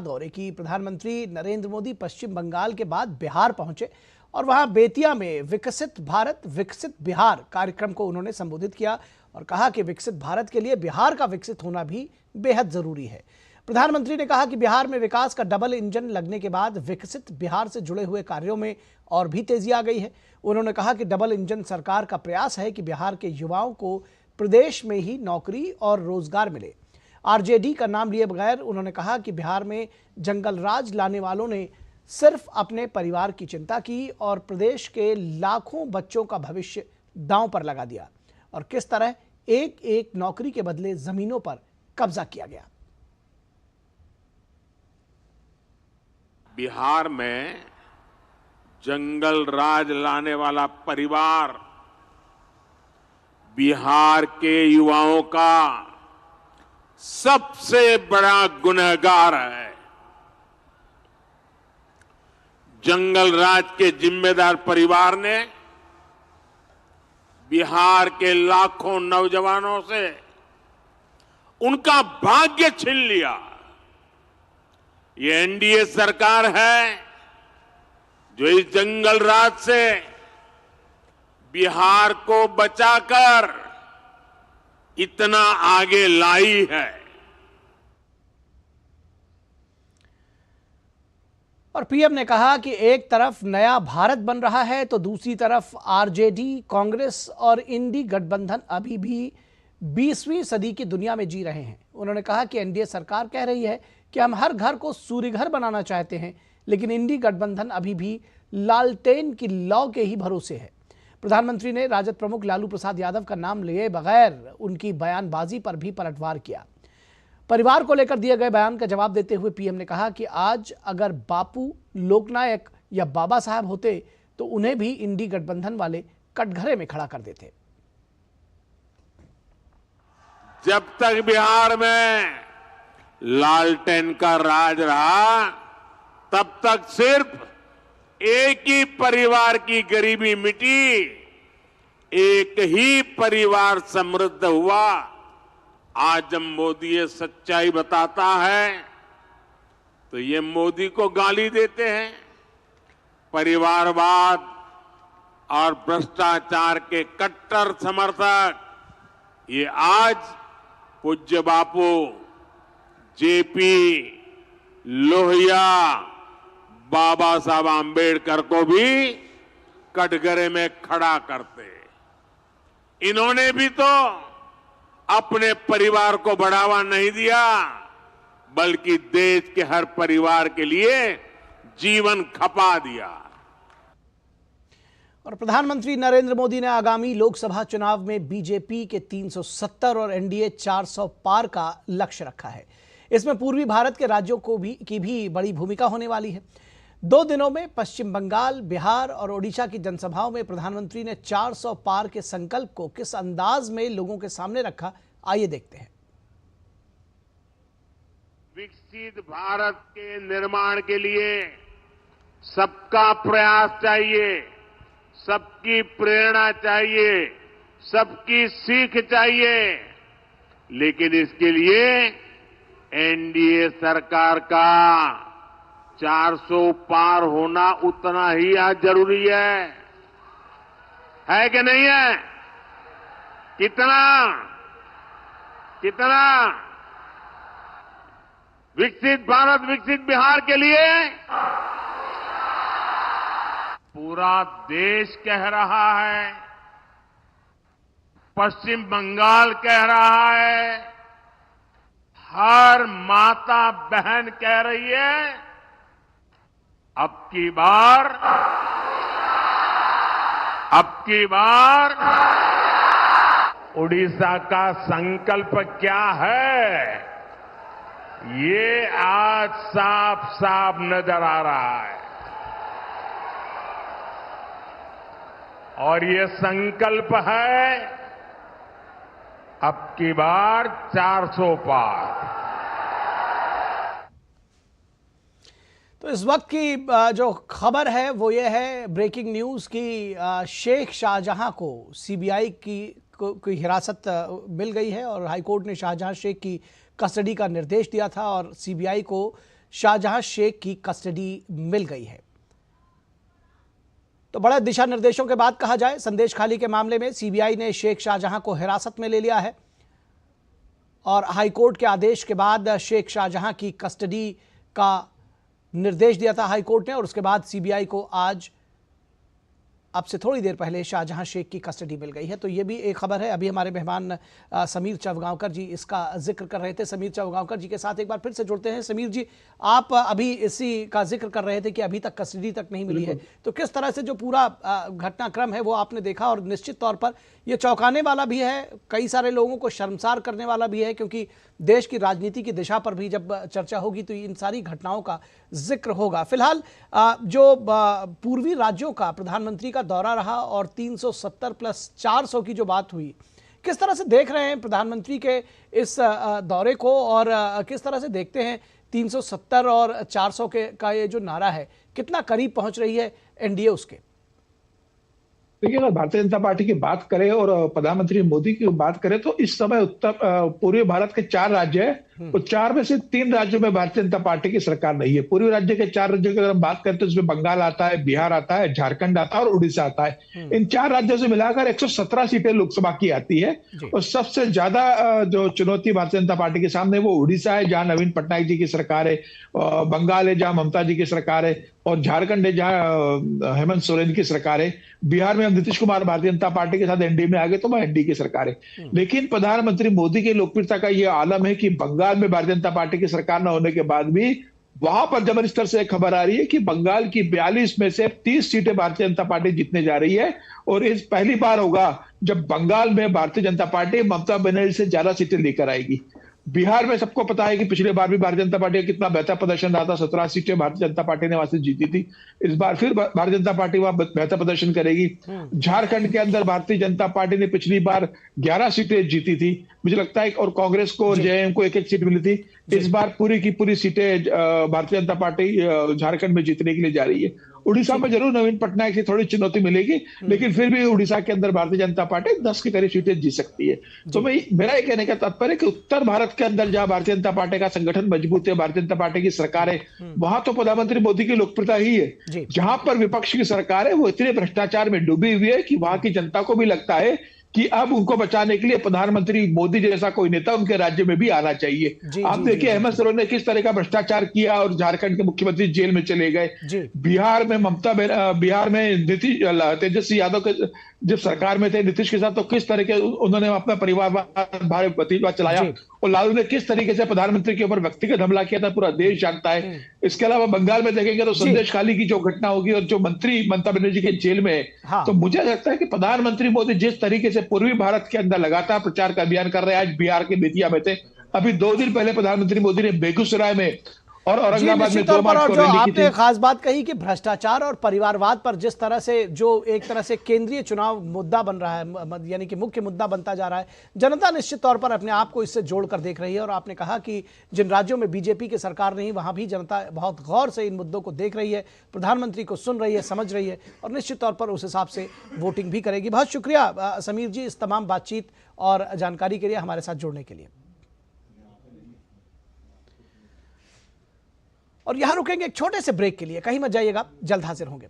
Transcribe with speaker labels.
Speaker 1: दौरे की प्रधानमंत्री नरेंद्र मोदी पश्चिम बंगाल के बाद बिहार पहुंचे और वहां बेतिया में विकसित भारत विकसित बिहार कार्यक्रम को उन्होंने संबोधित किया और कहा कि विकसित भारत के लिए बिहार का विकसित होना भी बेहद जरूरी है। प्रधानमंत्री ने कहा कि बिहार में विकास का डबल इंजन लगने के बाद विकसित बिहार से जुड़े हुए कार्यों में और भी तेजी आ गई है। उन्होंने कहा कि डबल इंजन सरकार का प्रयास है कि बिहार के युवाओं को प्रदेश में ही नौकरी और रोजगार मिले। आरजेडी का नाम लिए बगैर उन्होंने कहा कि बिहार में जंगल राज लाने वालों ने सिर्फ अपने परिवार की चिंता की और प्रदेश के लाखों बच्चों का भविष्य दांव पर लगा दिया और किस तरह एक एक नौकरी के बदले जमीनों पर कब्जा किया गया।
Speaker 2: बिहार में जंगल राज लाने वाला परिवार बिहार के युवाओं का सबसे बड़ा गुनहगार है। जंगल राज के जिम्मेदार परिवार ने बिहार के लाखों नौजवानों से उनका भाग्य छीन लिया। ये एनडीए सरकार है जो इस जंगल राज से बिहार को बचाकर इतना आगे लाई है।
Speaker 1: और पीएम ने कहा कि एक तरफ नया भारत बन रहा है तो दूसरी तरफ आरजेडी, कांग्रेस और इंडी गठबंधन अभी भी 20वीं सदी की दुनिया में जी रहे हैं। उन्होंने कहा कि एनडीए सरकार कह रही है कि हम हर घर को सूर्य घर बनाना चाहते हैं, लेकिन इंडी गठबंधन अभी भी लालटेन की लौ के ही भरोसे है। प्रधानमंत्री ने राजद प्रमुख लालू प्रसाद यादव का नाम लिए बगैर उनकी बयानबाजी पर भी पलटवार किया। परिवार को लेकर दिए गए बयान का जवाब देते हुए पीएम ने कहा कि आज अगर बापू, लोकनायक या बाबा साहब होते तो उन्हें भी इंडी गठबंधन वाले कटघरे में खड़ा कर देते।
Speaker 2: जब तक बिहार में लालटेन का राज रहा तब तक सिर्फ एक ही परिवार की गरीबी मिटी, एक ही परिवार समृद्ध हुआ। आज जब मोदी ये सच्चाई बताता है तो ये मोदी को गाली देते हैं। परिवारवाद और भ्रष्टाचार के कट्टर समर्थक ये आज पूज्य बापू, जेपी, लोहिया, बाबा साहब आंबेडकर को भी कटघरे में खड़ा करते। इन्होंने भी तो अपने परिवार को बढ़ावा नहीं दिया, बल्कि देश के हर परिवार के लिए जीवन खपा दिया।
Speaker 1: और प्रधानमंत्री नरेंद्र मोदी ने आगामी लोकसभा चुनाव में बीजेपी के 370 और एनडीए 400 पार का लक्ष्य रखा है। इसमें पूर्वी भारत के राज्यों की भी बड़ी भूमिका होने वाली है। 2 दिनों में पश्चिम बंगाल, बिहार और ओडिशा की जनसभाओं में प्रधानमंत्री ने 400 पार के संकल्प को किस अंदाज में लोगों के सामने रखा, आइए देखते हैं।
Speaker 2: विकसित भारत के निर्माण के लिए सबका प्रयास चाहिए, सबकी प्रेरणा चाहिए, सबकी सीख चाहिए, लेकिन इसके लिए एनडीए सरकार का 400 पार होना उतना ही आज जरूरी है कि नहीं है? कितना विकसित भारत विकसित बिहार के लिए पूरा देश कह रहा है, पश्चिम बंगाल कह रहा है, हर माता बहन कह रही है, अब की बार उड़ीसा का संकल्प क्या है, ये आज साफ साफ नजर आ रहा है। और ये संकल्प है अब की बार 400 पार।
Speaker 1: तो इस वक्त की जो खबर है वो ये है, ब्रेकिंग न्यूज़ की, शेख शाहजहां को सीबीआई की हिरासत मिल गई है और हाईकोर्ट ने शाहजहां शेख की कस्टडी का निर्देश दिया था और सीबीआई को शाहजहां शेख की कस्टडी मिल गई है। तो बड़े दिशा निर्देशों के बाद कहा जाए, संदेश खाली के मामले में सीबीआई ने शेख शाहजहां को हिरासत में ले लिया है और हाईकोर्ट के आदेश के बाद शेख शाहजहां की कस्टडी का निर्देश दिया था हाईकोर्ट ने, और उसके बाद सीबीआई को आज अब से थोड़ी देर पहले शाहजहां शेख की कस्टडी मिल गई है। तो ये भी एक खबर है। अभी हमारे मेहमान समीर चवगांवकर जी इसका जिक्र कर रहे थे। समीर चवगांवकर जी के साथ एक बार फिर से जुड़ते हैं। समीर जी, आप अभी इसी का जिक्र कर रहे थे कि अभी तक कस्टडी तक नहीं मिली है, तो किस तरह से जो पूरा घटनाक्रम है वो आपने देखा, और निश्चित तौर पर यह चौंकाने वाला भी है, कई सारे लोगों को शर्मसार करने वाला भी है, क्योंकि देश की राजनीति की दिशा पर भी जब चर्चा होगी तो इन सारी घटनाओं का जिक्र होगा। फिलहाल जो पूर्वी राज्यों का प्रधानमंत्री का दौरा रहा और 370 प्लस 400 की जो बात हुई, किस तरह से देख रहे हैं प्रधानमंत्री के इस दौरे को, और किस तरह से देखते हैं 370 और 400 का ये जो नारा है, कितना करीब पहुंच रही है एनडीए उसके?
Speaker 3: देखिए, अगर भारतीय जनता पार्टी की बात करें और प्रधानमंत्री मोदी की बात करें तो इस समय उत्तर पूर्वी भारत के 4 राज्य हैं, और 4 में से 3 राज्यों में भारतीय जनता पार्टी की सरकार नहीं है। पूर्वी राज्य के 4 राज्यों की अगर हम बात करें तो इसमें बंगाल आता है, बिहार आता है, झारखंड आता है और उड़ीसा आता है। इन 4 राज्यों से मिलाकर 117 सीटें लोकसभा की आती है, और सबसे ज्यादा जो चुनौती भारतीय जनता पार्टी के सामने वो उड़ीसा है, जहां नवीन पटनायक जी की सरकार है, बंगाल है जहां ममता जी की सरकार है, और झारखंड है जहां हेमंत सोरेन की सरकार है। बिहार में नीतीश कुमार भारतीय जनता पार्टी के साथ एनडीए में आ गए तो वह एनडीए की सरकार है। लेकिन प्रधानमंत्री मोदी की लोकप्रियता का यह आलम है कि बंगाल में भारतीय जनता पार्टी की सरकार न होने के बाद भी वहां पर जबरन स्तर से खबर आ रही है कि बंगाल की 42 में से 30 सीटें भारतीय जनता पार्टी जीतने जा रही है, और इस पहली बार होगा जब बंगाल में भारतीय जनता पार्टी ममता बनर्जी से ज्यादा सीटें लेकर आएगी। बिहार में सबको पता है कि पिछले बार भी भारतीय जनता पार्टी का कितना बेहतर प्रदर्शन रहा था, 17 सीटें भारतीय जनता पार्टी ने वहां से जीती थी। इस बार फिर भारतीय जनता पार्टी वहां बेहतर प्रदर्शन करेगी। झारखंड के अंदर भारतीय जनता पार्टी ने पिछली बार 11 सीटें जीती थी, मुझे लगता है, और कांग्रेस को और जेएमएम को 1-1 सीट मिली थी। इस बार पूरी की पूरी सीटें भारतीय जनता पार्टी झारखंड में जीतने के लिए जा रही है। उड़ीसा में जरूर नवीन पटनायक से थोड़ी चुनौती मिलेगी, लेकिन फिर भी उड़ीसा के अंदर भारतीय जनता पार्टी 10 के करीब सीटें जीत सकती है। तो मेरा ये कहने का तात्पर्य है कि उत्तर भारत के अंदर जहां भारतीय जनता पार्टी का संगठन मजबूत है, भारतीय जनता पार्टी की सरकार है, वहां तो प्रधानमंत्री मोदी की लोकप्रियता ही है। जहां पर विपक्ष की सरकार है वो इतने भ्रष्टाचार में डूबी हुई है कि वहां की जनता को भी लगता है कि अब उनको बचाने के लिए प्रधानमंत्री मोदी जैसा कोई नेता उनके राज्य में भी आना चाहिए। आप देखिए हेमंत सोरेन ने किस तरह का भ्रष्टाचार किया और झारखंड के मुख्यमंत्री जेल में चले गए। बिहार में तेजस्वी यादव के जब सरकार में थे नीतीश के साथ, तो किस तरह के उन्होंने अपना परिवारवाद चलाया, और लालू ने किस तरीके से प्रधानमंत्री के ऊपर व्यक्तिगत हमला किया था पूरा देश जानता है। इसके अलावा बंगाल में देखेंगे तो संदेश खाली की जो घटना होगी और जो मंत्री ममता बनर्जी के जेल में है, तो मुझे लगता है कि प्रधानमंत्री मोदी जिस तरीके से पूर्वी भारत के अंदर लगातार प्रचार का अभियान कर रहे हैं, आज बिहार के बेतिया में थे, अभी 2 दिन पहले प्रधानमंत्री मोदी ने बेगूसराय में और औरंगाबाद में 2 मार्च को रैली की
Speaker 1: आपने खास बात कही कि भ्रष्टाचार और परिवारवाद पर जिस तरह से जो एक तरह से केंद्रीय चुनाव मुद्दा बन रहा है, यानी कि मुख्य मुद्दा बनता जा रहा है, जनता निश्चित तौर पर अपने आप को इससे जोड़कर देख रही है। और आपने कहा कि जिन राज्यों में बीजेपी की सरकार नहीं, वहां भी जनता बहुत गौर से इन मुद्दों को देख रही है, प्रधानमंत्री को सुन रही है, समझ रही है, और निश्चित तौर पर उस हिसाब से वोटिंग भी करेगी। बहुत शुक्रिया समीर जी इस तमाम बातचीत और जानकारी के लिए, हमारे साथ जुड़ने के लिए। और यहां रुकेंगे एक छोटे से ब्रेक के लिए, कहीं मत जाइएगा, जल्द हाजिर होंगे।